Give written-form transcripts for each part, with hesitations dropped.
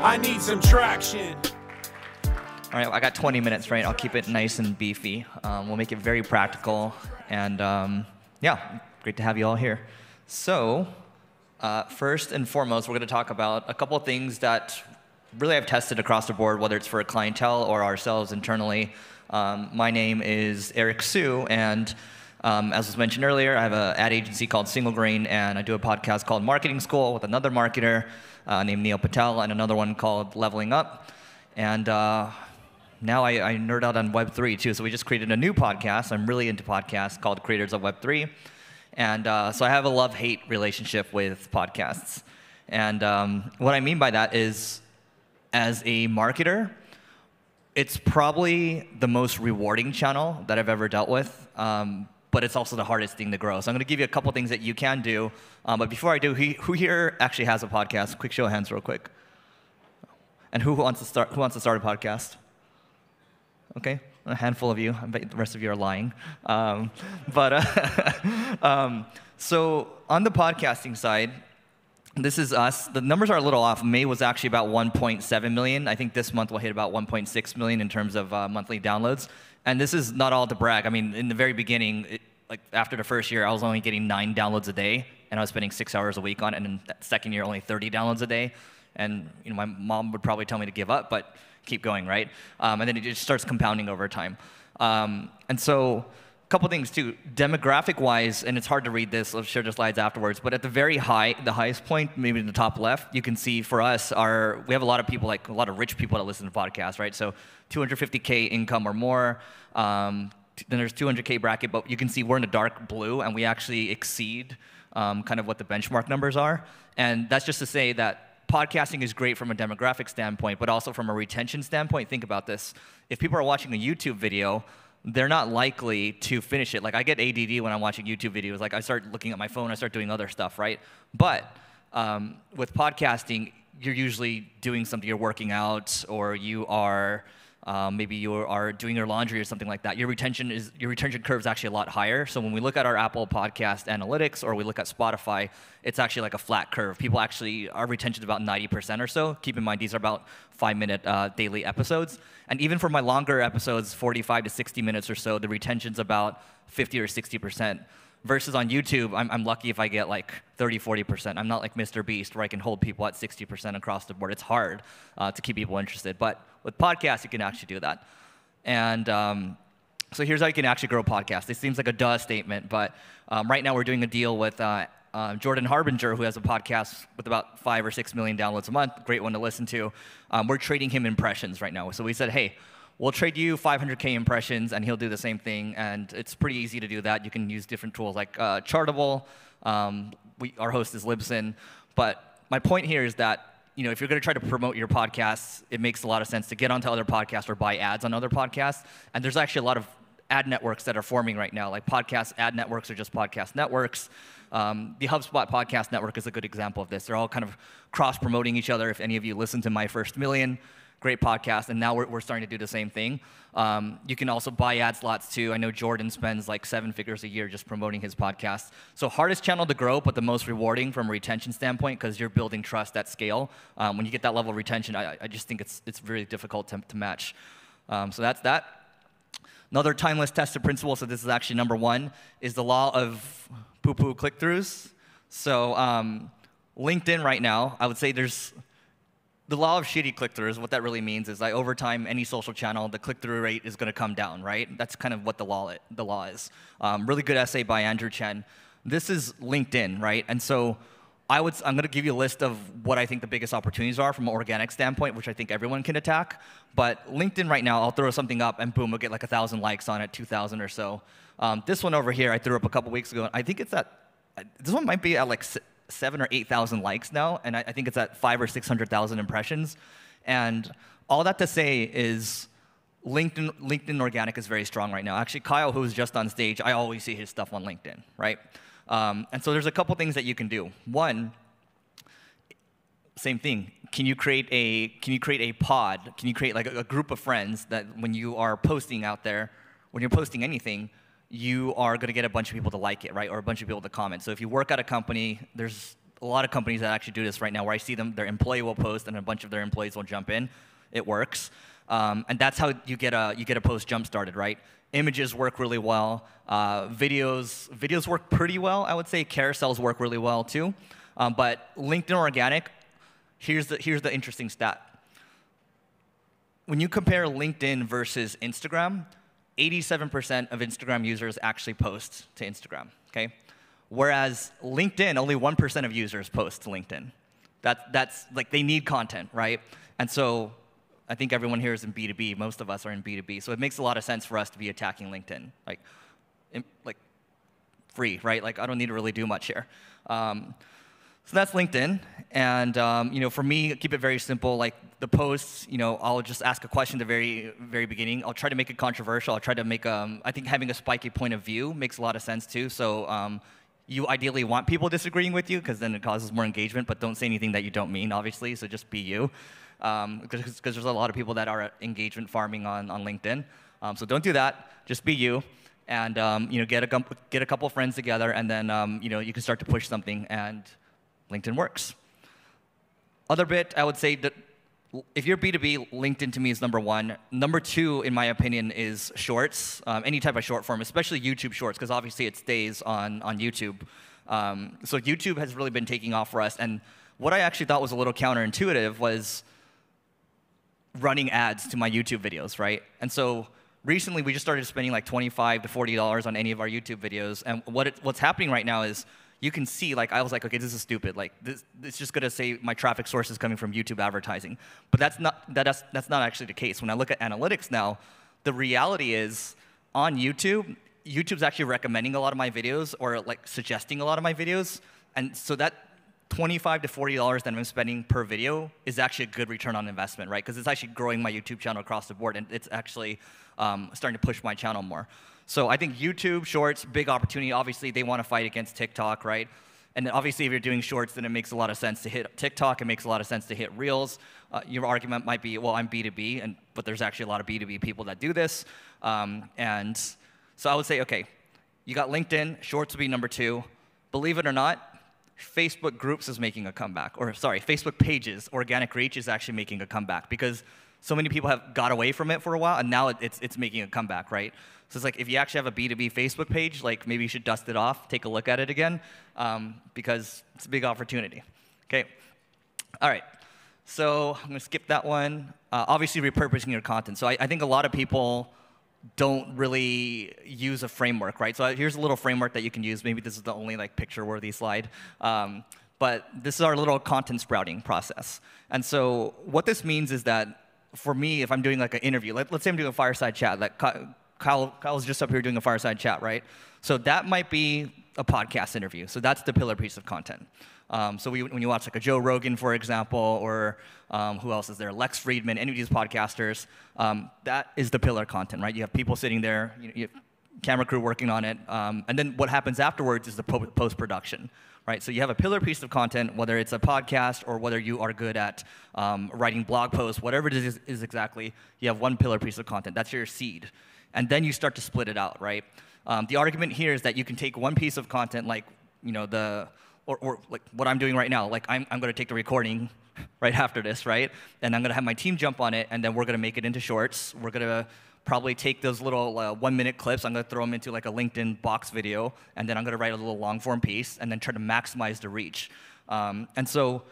I need some traction. All right, I got 20 minutes, right? I'll keep it nice and beefy. We'll make it very practical. And yeah, great to have you all here. So first and foremost, we're going to talk about a couple of things that really I've tested across the board, whether it's for a clientele or ourselves internally. My name is Eric Sue, and as was mentioned earlier, I have an ad agency called Single Grain, and I do a podcast called Marketing School with another marketer named Neil Patel, and another one called Leveling Up. And now I nerd out on Web3 too, so we just created a new podcast. I'm really into podcasts called Creators of Web3. And so I have a love-hate relationship with podcasts. And what I mean by that is, as a marketer, it's probably the most rewarding channel that I've ever dealt with, but it's also the hardest thing to grow. So I'm going to give you a couple things that you can do. But before I do, who here actually has a podcast? Quick show of hands real quick. And who wants to start a podcast? Okay, a handful of you. I bet the rest of you are lying. So on the podcasting side, this is us. The numbers are a little off. May was actually about 1.7 million. I think this month we'll hit about 1.6 million in terms of monthly downloads. And this is not all to brag. I mean, in the very beginning, like after the first year, I was only getting 9 downloads a day, and I was spending 6 hours a week on it. And in that second year, only 30 downloads a day. And you know, my mom would probably tell me to give up, but keep going, right? And then it just starts compounding over time. And so a couple things too, demographic-wise, and it's hard to read this, I'll share the slides afterwards, but at the highest point, maybe in the top left, you can see for us, we have a lot of people, like a lot of rich people that listen to podcasts, right? So 250K income or more, then there's 200K bracket, but you can see we're in the dark blue, and we actually exceed kind of what the benchmark numbers are. And that's just to say that podcasting is great from a demographic standpoint, but also from a retention standpoint. Think about this. If people are watching a YouTube video, they're not likely to finish it. Like, I get ADD when I'm watching YouTube videos. Like, I start looking at my phone, I start doing other stuff, right? But with podcasting, you're usually doing something, you're working out, or you are maybe you are doing your laundry or something like that. Your retention curve is actually a lot higher. So when we look at our Apple Podcast analytics, or we look at Spotify, it's actually like a flat curve. People actually, our retention is about 90% or so. Keep in mind, these are about 5-minute daily episodes. And even for my longer episodes, 45 to 60 minutes or so, the retention's about 50 or 60%. Versus on YouTube, I'm lucky if I get like 30, 40%. I'm not like Mr. Beast, where I can hold people at 60% across the board. It's hard to keep people interested. But with podcasts, you can actually do that. And so here's how you can actually grow podcasts. This seems like a duh statement, but right now we're doing a deal with Jordan Harbinger, who has a podcast with about 5 or 6 million downloads a month. Great one to listen to. We're trading him impressions right now. So we said, hey, we'll trade you 500K impressions, and he'll do the same thing. And it's pretty easy to do that. You can use different tools like Chartable. Our host is Libsyn. But my point here is that, you know, if you're going to try to promote your podcasts, it makes a lot of sense to get onto other podcasts or buy ads on other podcasts. And there's actually a lot of ad networks that are forming right now. Like podcast ad networks are just podcast networks. The HubSpot podcast network is a good example of this. They're all kind of cross-promoting each other. If any of you listen to My First Million, great podcast, and now we're starting to do the same thing. You can also buy ad slots too. I know Jordan spends like 7 figures a year just promoting his podcast. So hardest channel to grow, but the most rewarding from a retention standpoint, because you're building trust at scale. When you get that level of retention, I just think it's really difficult to match. So that's that. Another timeless tested principle, so this is actually number 1, is the law of poo-poo click-throughs. So LinkedIn right now, I would say there's the law of shitty click-throughs. What that really means is that over time, any social channel, the click-through rate is going to come down, right? That's kind of what the law is. Really good essay by Andrew Chen. This is LinkedIn, right? And so I'm going to give you a list of what I think the biggest opportunities are from an organic standpoint, which I think everyone can attack. But LinkedIn right now, I'll throw something up, and boom, we'll get like 1,000 likes on it, 2,000 or so. This one over here, I threw up a couple weeks ago. I think it's this one might be at like 7,000 or 8,000 likes now, and I think it's at 500,000 or 600,000 impressions. And all that to say is LinkedIn organic is very strong right now. Actually, Kyle, who's just on stage, I always see his stuff on LinkedIn, right? And so there's a couple things that you can do. One, same thing. Can you create a pod? Can you create like a group of friends that when you are posting out there, when you're posting anything, you are going to get a bunch of people to like it, right? Or a bunch of people to comment. So if you work at a company, there's a lot of companies that actually do this right now, where I see them, their employee will post, and a bunch of their employees will jump in. It works, and that's how you get a post jump started, right? Images work really well. Videos work pretty well, I would say. Carousels work really well too. But LinkedIn organic, here's the interesting stat. When you compare LinkedIn versus Instagram, 87% of Instagram users actually post to Instagram, okay? Whereas LinkedIn, only 1% of users post to LinkedIn. That's like, they need content, right? And so I think everyone here is in B2B. Most of us are in B2B. So it makes a lot of sense for us to be attacking LinkedIn. Like free, right? Like, I don't need to really do much here. So that's LinkedIn. And for me, keep it very simple. Like the posts, I'll just ask a question at the very, very beginning. I'll try to make it controversial. I'll try to make, I think having a spiky point of view makes a lot of sense too. So you ideally want people disagreeing with you, because then it causes more engagement, but don't say anything that you don't mean, obviously, so just be you. Because there's a lot of people that are engagement farming on LinkedIn. So don't do that, just be you. And get a couple of friends together, and then you can start to push something, and LinkedIn works. Other bit, I would say that if you're B2B, LinkedIn to me is number one. Number two, in my opinion, is shorts, any type of short form, especially YouTube shorts, because obviously it stays on YouTube. So YouTube has really been taking off for us. And what I actually thought was a little counterintuitive was running ads to my YouTube videos, right? And so recently we just started spending like $25 to $40 on any of our YouTube videos. And what's happening right now is, you can see, like, I was like, okay, this is stupid. Like, it's just going to say my traffic source is coming from YouTube advertising. But that's not actually the case. When I look at analytics now, the reality is, on YouTube, YouTube's actually recommending a lot of my videos, or like suggesting a lot of my videos. And so that $25 to $40 that I'm spending per video is actually a good return on investment, right? Because it's actually growing my YouTube channel across the board, and it's actually starting to push my channel more. So I think YouTube Shorts, big opportunity. Obviously, they want to fight against TikTok, right? And then obviously, if you're doing Shorts, then it makes a lot of sense to hit TikTok. It makes a lot of sense to hit Reels. Your argument might be, well, I'm B2B, but there's actually a lot of B2B people that do this. And so I would say, okay, you got LinkedIn. Shorts would be number two. Believe it or not, Facebook Groups is making a comeback. Or sorry, Facebook Pages, organic reach is actually making a comeback, because so many people have got away from it for a while, and now it's making a comeback, right? So it's like, if you actually have a B2B Facebook page, like, maybe you should dust it off, take a look at it again, because it's a big opportunity. Okay, all right. So I'm gonna skip that one. Obviously, repurposing your content. So I think a lot of people don't really use a framework, right? So here's a little framework that you can use. Maybe this is the only like picture-worthy slide. But this is our little content sprouting process. And so what this means is that, for me, if I'm doing like an interview, let's say I'm doing a fireside chat, like Kyle's just up here doing a fireside chat, right? So that might be a podcast interview. So that's the pillar piece of content. So when you watch like a Joe Rogan, for example, or who else is there? Lex Friedman, any of these podcasters, that is the pillar content, right? You have people sitting there, you have camera crew working on it, and then what happens afterwards is the post-production, right? So you have a pillar piece of content, whether it's a podcast or whether you are good at writing blog posts, whatever it is exactly, you have one pillar piece of content. That's your seed. And then you start to split it out, right? The argument here is that you can take one piece of content, like, or like what I'm doing right now. Like, I'm going to take the recording right after this, right? And I'm going to have my team jump on it, and then we're going to make it into shorts. We're going to probably take those little 1-minute clips. I'm going to throw them into like a LinkedIn box video, and then I'm going to write a little long-form piece, and then try to maximize the reach. And so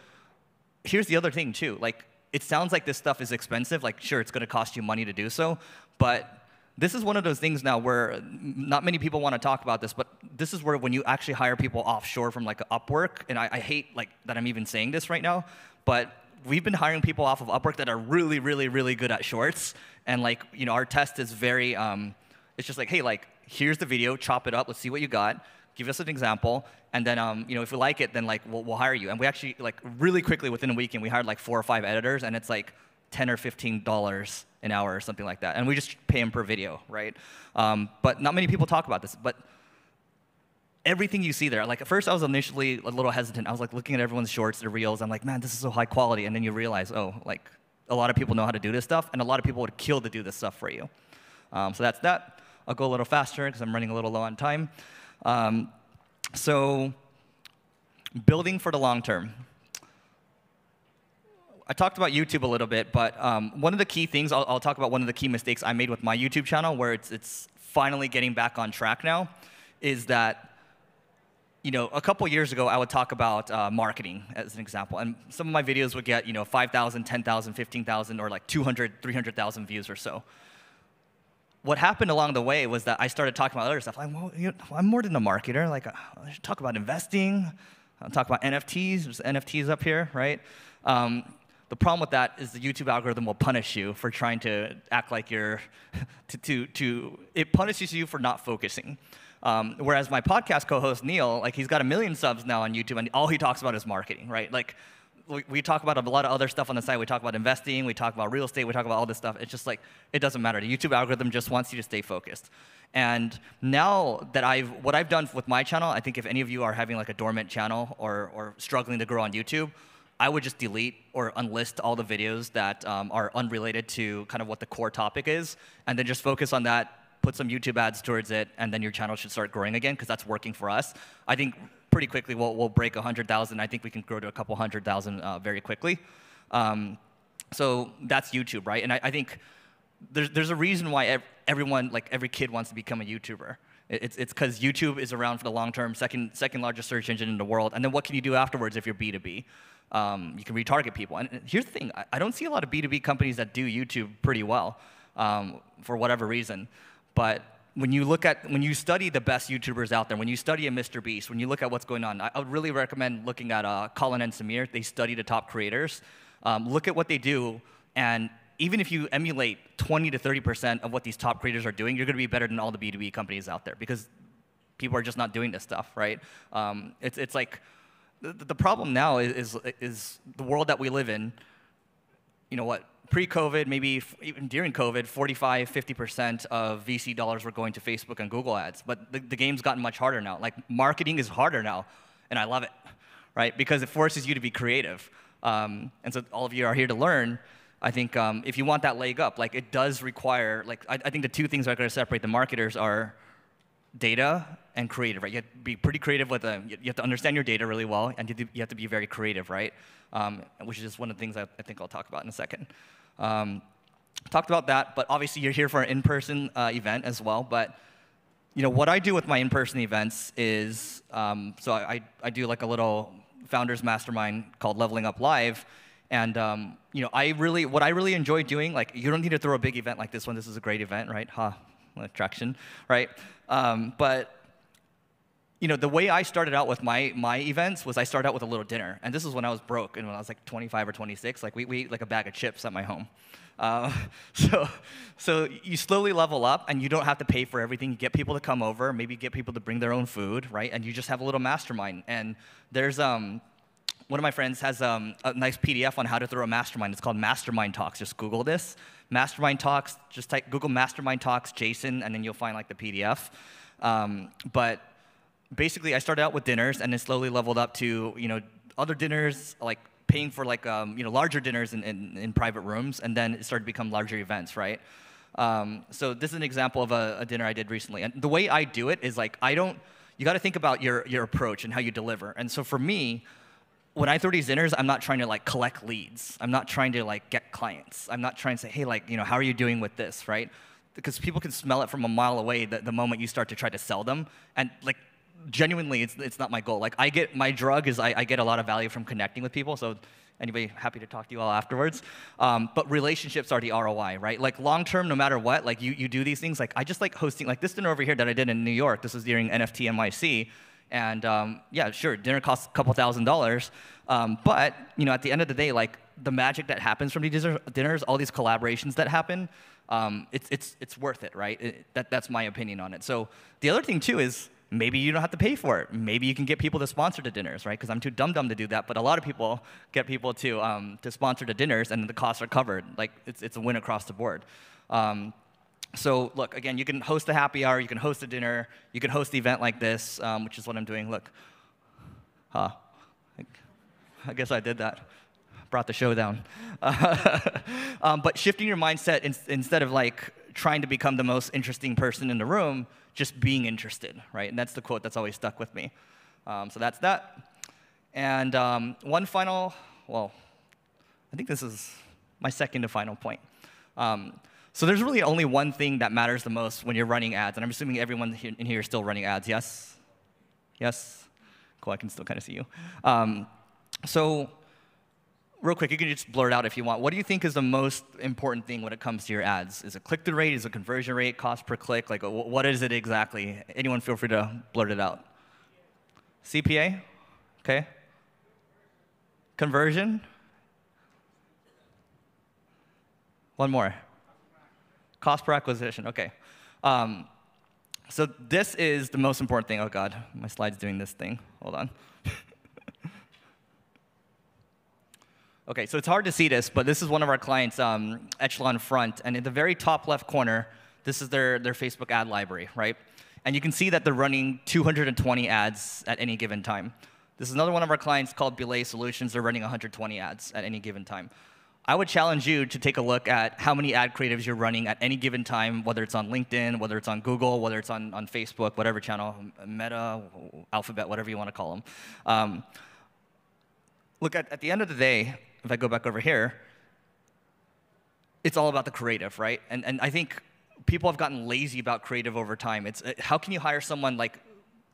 here's the other thing, too. Like, it sounds like this stuff is expensive. Like, sure, it's going to cost you money to do so, but this is one of those things now where not many people want to talk about this, but this is where when you actually hire people offshore from like Upwork, and I hate like that I'm even saying this right now, but we've been hiring people off of Upwork that are really, really, really good at shorts, and like, our test is very, it's just like, hey, like, here's the video, chop it up, let's see what you got, give us an example, and then if we like it, then like we'll hire you. And we actually, like, really quickly within a weekend, we hired like 4 or 5 editors, and it's like $10 or $15 an hour or something like that, and we just pay them per video, right? But not many people talk about this, but everything you see there, like, at first I was initially a little hesitant. I was like looking at everyone's shorts, their reels, I'm like, man, this is so high quality, and then you realize, oh, like, a lot of people know how to do this stuff, and a lot of people would kill to do this stuff for you. So that's that. I'll go a little faster because I'm running a little low on time. So building for the long term. I talked about YouTube a little bit, but one of the key things, I'll talk about one of the key mistakes I made with my YouTube channel, where it's finally getting back on track now, is that a couple years ago, I would talk about marketing as an example. And some of my videos would get 5,000, 10,000, 15,000, or like 200, 300,000 views or so. What happened along the way was that I started talking about other stuff. Like, well, I'm more than a marketer. Like, I should talk about investing. I'll talk about NFTs. There's NFTs up here, right? The problem with that is the YouTube algorithm will punish you for trying to act like you're, it punishes you for not focusing. Whereas my podcast co-host, Neil, like he's got 1 million subs now on YouTube, and all he talks about is marketing, right? Like, we talk about a lot of other stuff on the side. We talk about investing. We talk about real estate. We talk about all this stuff. It's just like, it doesn't matter. The YouTube algorithm just wants you to stay focused. And now that what I've done with my channel, I think if any of you are having like a dormant channel or struggling to grow on YouTube, I would just delete or unlist all the videos that are unrelated to kind of what the core topic is, and then just focus on that, put some YouTube ads towards it, and then your channel should start growing again, because that's working for us. I think pretty quickly we'll break 100,000. I think we can grow to a couple 100,000 very quickly. So that's YouTube, right? And I think there's a reason why everyone, like every kid, wants to become a YouTuber. It's because YouTube is around for the long term, second largest search engine in the world. And then what can you do afterwards if you're B2B? You can retarget people. And here's the thing: I don't see a lot of B2B companies that do YouTube pretty well, for whatever reason. But when you study the best YouTubers out there, when you study a Mr. Beast, when you look at what's going on, I would really recommend looking at Colin and Samir. They study the top creators. Look at what they do, and even if you emulate 20 to 30% of what these top creators are doing, you're going to be better than all the B2B companies out there, because people are just not doing this stuff, right? It's like the problem now is the world that we live in. You know what? Pre-COVID, maybe even during COVID, 45, 50% of VC dollars were going to Facebook and Google ads. But the game's gotten much harder now. Like, marketing is harder now, and I love it, right? Because it forces you to be creative. And so all of you are here to learn. I think if you want that leg up, like, it does require, like, I think the two things that are going to separate the marketers are data and creative, right? You have to be pretty creative with you have to understand your data really well, and you have to be very creative, right? Which is just one of the things I think I'll talk about in a second. Talked about that, but obviously you're here for an in-person event as well. But what I do with my in-person events is, so I do like a little founders mastermind called Leveling Up Live, and what I really enjoy doing, like, you don't need to throw a big event like this one. This is a great event, right? Attraction, right? But the way I started out with my events was I started out with a little dinner, and this is when I was broke, and when I was like 25 or 26, like we ate like a bag of chips at my home. So you slowly level up, and you don't have to pay for everything. You get people to come over, maybe get people to bring their own food, right? And you just have a little mastermind. And there's one of my friends has a nice PDF on how to throw a mastermind. It's called Mastermind Talks. Just Google this, Mastermind Talks. Just Google Mastermind Talks Jason, and then you'll find like the PDF. But basically, I started out with dinners, and then slowly leveled up to other dinners, like paying for like larger dinners in private rooms, and then it started to become larger events, right? So this is an example of a dinner I did recently, and the way I do it is like you got to think about your approach and how you deliver. And so for me, when I throw these dinners, I'm not trying to like collect leads. I'm not trying to like get clients. I'm not trying to say, hey, like how are you doing with this, right? Because people can smell it from a mile away the moment you start to try to sell them, and like, genuinely, it's not my goal. Like, my drug is I get a lot of value from connecting with people. So anybody, happy to talk to you all afterwards. But relationships are the ROI, right? Like, long term, no matter what, like you do these things. Like, I just like hosting, like this dinner over here that I did in New York. This was during NFT NYC, and yeah, sure, dinner costs a couple $1,000. But at the end of the day, like, the magic that happens from these dinners, all these collaborations that happen, it's worth it, right? That's my opinion on it. So the other thing too is, maybe you don't have to pay for it. Maybe you can get people to sponsor the dinners, right? Because I'm too dumb to do that. But a lot of people get people to sponsor the dinners, and the costs are covered. Like, it's a win across the board. So look, again, you can host a happy hour, you can host a dinner, you can host an event like this, which is what I'm doing. Look, I guess I did that. Brought the show down. But shifting your mindset, instead of like trying to become the most interesting person in the room, just being interested, right? And that's the quote that's always stuck with me. So that's that. And one final, well, I think this is my second to final point. So there's really only one thing that matters the most when you're running ads. And I'm assuming everyone in here is still running ads, yes? Yes? Cool, I can still kind of see you. So real quick, you can just blur it out if you want. What do you think is the most important thing when it comes to your ads? Is it click-through rate? Is it conversion rate? Cost per click? Like, what is it exactly? Anyone feel free to blurt it out. CPA? Okay. Conversion? One more. Cost per acquisition, okay. So this is the most important thing. Oh God, my slide's doing this thing. Hold on. Okay, so it's hard to see this, but this is one of our clients, Echelon Front, and in the very top left corner, this is their Facebook ad library, right? And you can see that they're running 220 ads at any given time. This is another one of our clients called Belay Solutions. They're running 120 ads at any given time. I would challenge you to take a look at how many ad creatives you're running at any given time, whether it's on LinkedIn, whether it's on Google, whether it's on Facebook, whatever channel, Meta, Alphabet, whatever you want to call them. Look, at the end of the day, if I go back over here, it's all about the creative, right? And I think people have gotten lazy about creative over time. It's how can you hire someone like,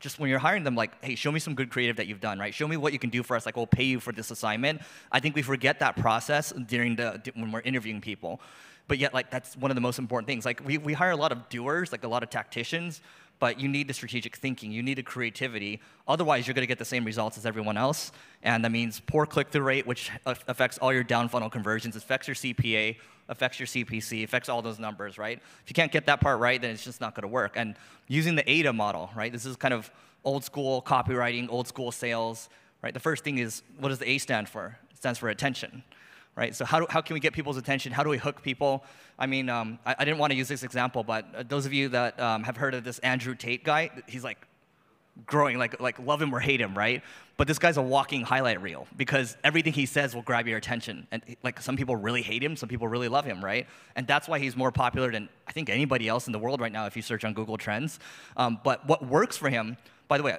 just when you're hiring them, like, hey, show me some good creative that you've done, right? Show me what you can do for us. Like, we'll pay you for this assignment. I think we forget that process when we're interviewing people. But yet, like, that's one of the most important things. Like, we hire a lot of doers, like a lot of tacticians, but you need the strategic thinking. You need the creativity. Otherwise, you're going to get the same results as everyone else. And that means poor click-through rate, which affects all your down-funnel conversions, affects your CPA, affects your CPC, affects all those numbers, right? If you can't get that part right, then it's just not going to work. And using the AIDA model, right? This is kind of old school copywriting, old school sales, right? The first thing is, what does the A stand for? It stands for attention, right? So how can we get people's attention? How do we hook people? I mean, I didn't want to use this example, but those of you that have heard of this Andrew Tate guy, he's like growing, like love him or hate him, right? But this guy's a walking highlight reel because everything he says will grab your attention. And like some people really hate him, some people really love him, right? And that's why he's more popular than I think anybody else in the world right now if you search on Google Trends. But what works for him, by the way,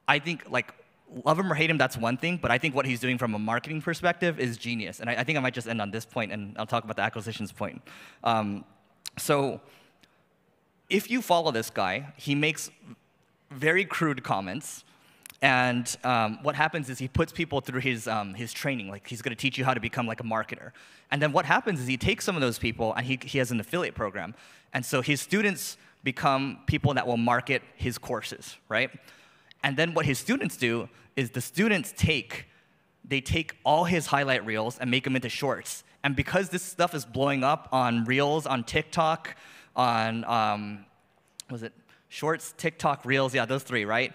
I think like love him or hate him, that's one thing, but I think what he's doing from a marketing perspective is genius. And I think I might just end on this point, and I'll talk about the acquisitions point. So if you follow this guy, he makes very crude comments. And what happens is he puts people through his training. Like he's going to teach you how to become like a marketer. And then what happens is he takes some of those people, and he has an affiliate program. And so his students become people that will market his courses, right? And then what his students do is the students take all his highlight reels and make them into shorts. And because this stuff is blowing up on Reels, on TikTok, on, was it Shorts, TikTok, Reels? Yeah, those three, right?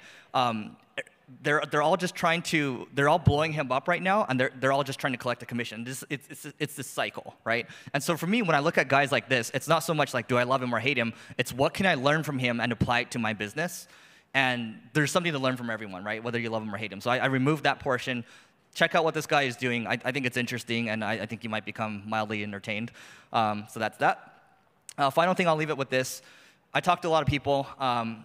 They're all just trying to, they're all blowing him up right now, and they're all just trying to collect a commission. It's this cycle, right? And so for me, when I look at guys like this, it's not so much like, do I love him or hate him? It's what can I learn from him and apply it to my business? And there's something to learn from everyone, right? Whether you love him or hate him. So I removed that portion. Check out what this guy is doing. I think it's interesting, and I think you might become mildly entertained. So that's that. Final thing, I'll leave it with this. I talked to a lot of people.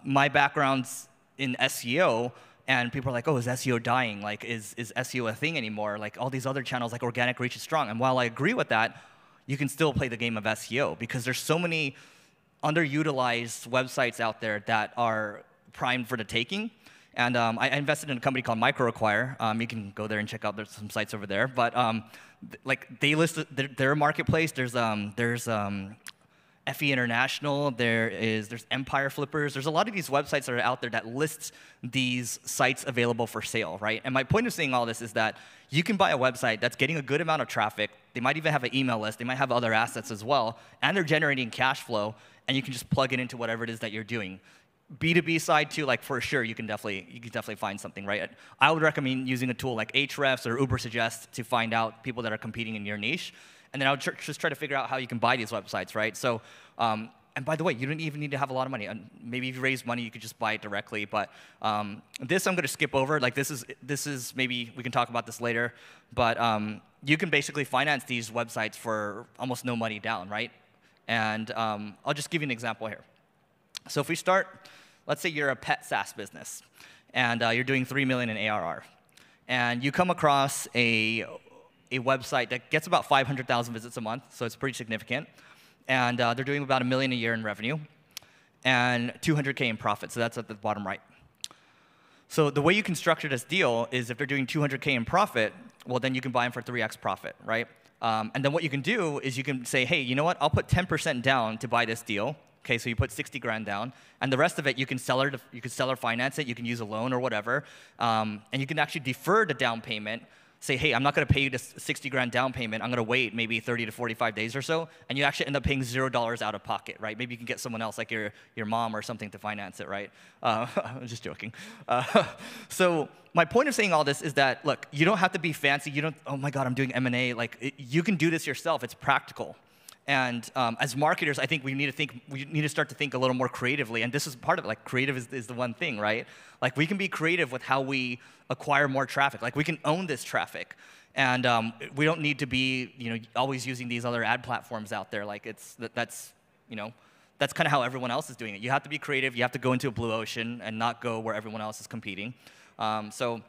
My background's in SEO, and people are like, oh, is SEO dying? Like, is SEO a thing anymore? Like, all these other channels, like organic reach is strong. And while I agree with that, you can still play the game of SEO because there's so many underutilized websites out there that are primed for the taking. And I invested in a company called MicroAcquire. You can go there and check out. There's some sites over there. But like they list their marketplace. There's FE International. There's Empire Flippers. There's a lot of these websites that are out there that list these sites available for sale, right? And my point of saying all this is that you can buy a website that's getting a good amount of traffic. They might even have an email list. They might have other assets as well, and they're generating cash flow. And you can just plug it into whatever it is that you're doing. B2B side too, like for sure, you can definitely find something, right? I would recommend using a tool like Ahrefs or Ubersuggest to find out people that are competing in your niche, and then I would just try to figure out how you can buy these websites, right? So, and by the way, you don't even need to have a lot of money. And maybe if you raise money, you could just buy it directly. But this I'm going to skip over. Like this is maybe we can talk about this later. But you can basically finance these websites for almost no money down, right? And I'll just give you an example here. So if we start. Let's say you're a pet SaaS business, and you're doing $3 million in ARR. and you come across a website that gets about 500,000 visits a month, so it's pretty significant. And they're doing about $1 million a year in revenue and 200K in profit, so that's at the bottom right. So the way you can structure this deal is if they're doing 200K in profit, well, then you can buy them for 3x profit, right? And then what you can do is you can say, hey, you know what? I'll put 10% down to buy this deal. Okay, so you put 60 grand down, and the rest of it you can seller finance it. You can use a loan or whatever, and you can actually defer the down payment. Say, hey, I'm not going to pay you this 60 grand down payment. I'm going to wait maybe 30 to 45 days or so, and you actually end up paying $0 out of pocket, right? Maybe you can get someone else, like your mom or something, to finance it, right? I'm just joking. So my point of saying all this is that, look, you don't have to be fancy. You don't, oh my God, I'm doing M&A. Like, you can do this yourself. It's practical. And as marketers, I think we need to start to think a little more creatively. And this is part of it. Like, creative is the one thing, right? Like, we can be creative with how we acquire more traffic. Like, we can own this traffic. And we don't need to be, always using these other ad platforms out there. Like, that's kind of how everyone else is doing it. You have to be creative. You have to go into a blue ocean and not go where everyone else is competing. So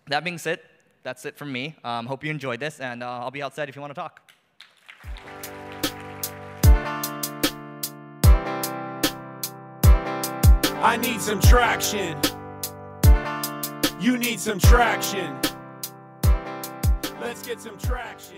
that being said, that's it from me. Hope you enjoyed this, and I'll be outside if you want to talk. I need some traction. You need some traction. Let's get some traction.